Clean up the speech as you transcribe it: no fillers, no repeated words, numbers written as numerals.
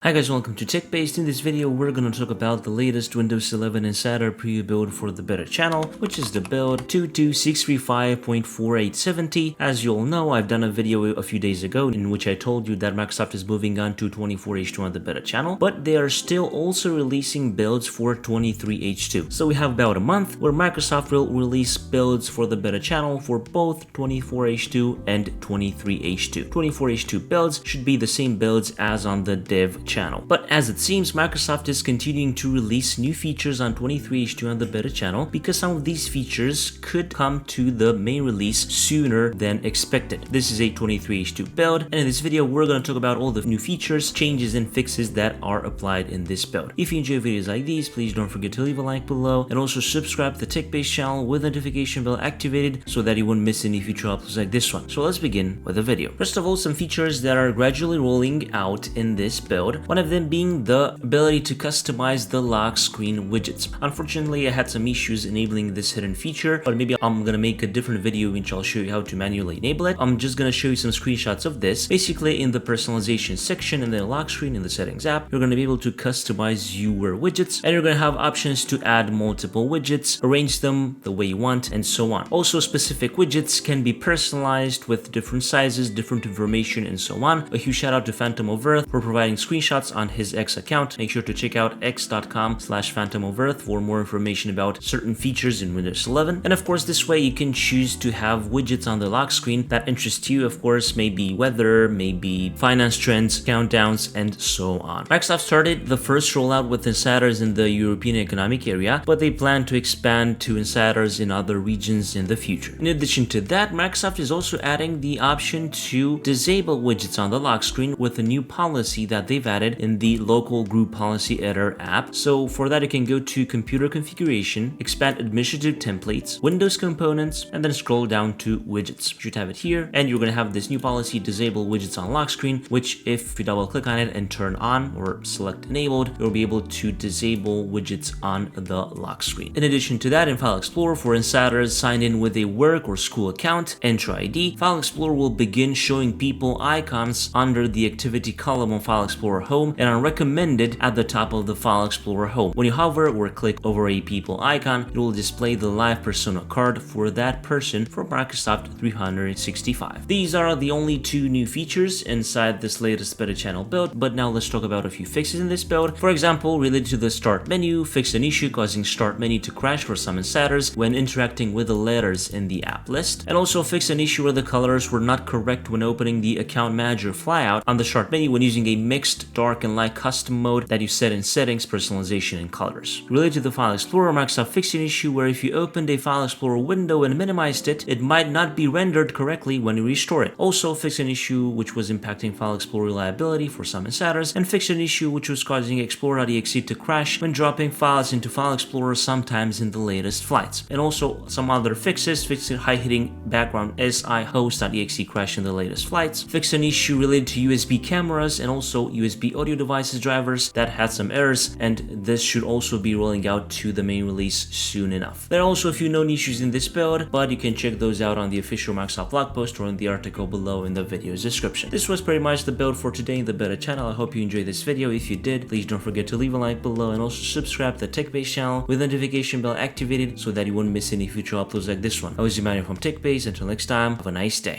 Hi guys, welcome to TechBased. In this video, we're going to talk about the latest Windows 11 Insider preview build for the beta channel, which is the build 22635.4870. As you all know, I've done a video a few days ago in which I told you that Microsoft is moving on to 24H2 on the beta channel, but they are still also releasing builds for 23H2. So we have about a month where Microsoft will release builds for the beta channel for both 24H2 and 23H2. 24H2 builds should be the same builds as on the dev channel. But as it seems, Microsoft is continuing to release new features on 23H2 on the beta channel because some of these features could come to the main release sooner than expected. This is a 23H2 build, and in this video we're going to talk about all the new features, changes, and fixes that are applied in this build. If you enjoy videos like these, please don't forget to leave a like below and also subscribe to the TechBased channel with notification bell activated so that you won't miss any future uploads like this one. So let's begin with the video. First of all, some features that are gradually rolling out in this build. One of them being the ability to customize the lock screen widgets. Unfortunately, I had some issues enabling this hidden feature, but maybe I'm gonna make a different video in which I'll show you how to manually enable it. I'm just gonna show you some screenshots of this. Basically, in the personalization section in the lock screen in the settings app, you're gonna be able to customize your widgets, and you're gonna have options to add multiple widgets, arrange them the way you want, and so on. Also, specific widgets can be personalized with different sizes, different information, and so on. A huge shout out to Phantom of Earth for providing screenshots on his X account. Make sure to check out x.com/phantomoferth for more information about certain features in Windows 11. And of course, this way you can choose to have widgets on the lock screen that interest you. Of course, maybe weather, maybe finance trends, countdowns, and so on. Microsoft started the first rollout with insiders in the European Economic Area, but they plan to expand to insiders in other regions in the future. In addition to that, Microsoft is also adding the option to disable widgets on the lock screen with a new policy that they've added in the local group policy editor app. So for that, you can go to computer configuration, expand administrative templates, Windows components, and then scroll down to widgets. You should have it here, and you're going to have this new policy, disable widgets on lock screen, which if you double click on it and turn on or select enabled, you'll be able to disable widgets on the lock screen. In addition to that, in File Explorer for insiders signed in with a work or school account, enter ID, File Explorer will begin showing people icons under the activity column on File Explorer Home and are recommended at the top of the File Explorer Home. When you hover or click over a people icon, it will display the live persona card for that person for Microsoft 365. These are the only two new features inside this latest beta channel build, but now let's talk about a few fixes in this build. For example, related to the start menu, fix an issue causing start menu to crash for some insiders when interacting with the letters in the app list, and also fix an issue where the colors were not correct when opening the account manager flyout on the start menu when using a mixed dark and light custom mode that you set in settings, personalization, and colors. Related to the File Explorer, Microsoft fixed an issue where if you opened a File Explorer window and minimized it, it might not be rendered correctly when you restore it. Also fixed an issue which was impacting File Explorer reliability for some insiders, and fixed an issue which was causing Explorer.exe to crash when dropping files into File Explorer sometimes in the latest flights. And also some other fixes, fixed high-hitting background SI host.exe crash in the latest flights, fixed an issue related to USB cameras and also USB audio devices drivers that had some errors, and this should also be rolling out to the main release soon enough. There are also a few known issues in this build, but you can check those out on the official Microsoft blog post or in the article below in the video's description. This was pretty much the build for today in the beta channel. I hope you enjoyed this video. If you did, please don't forget to leave a like below and also subscribe to the TechBased channel with the notification bell activated so that you won't miss any future uploads like this one. I was Emmanuel from TechBased. Until next time, have a nice day.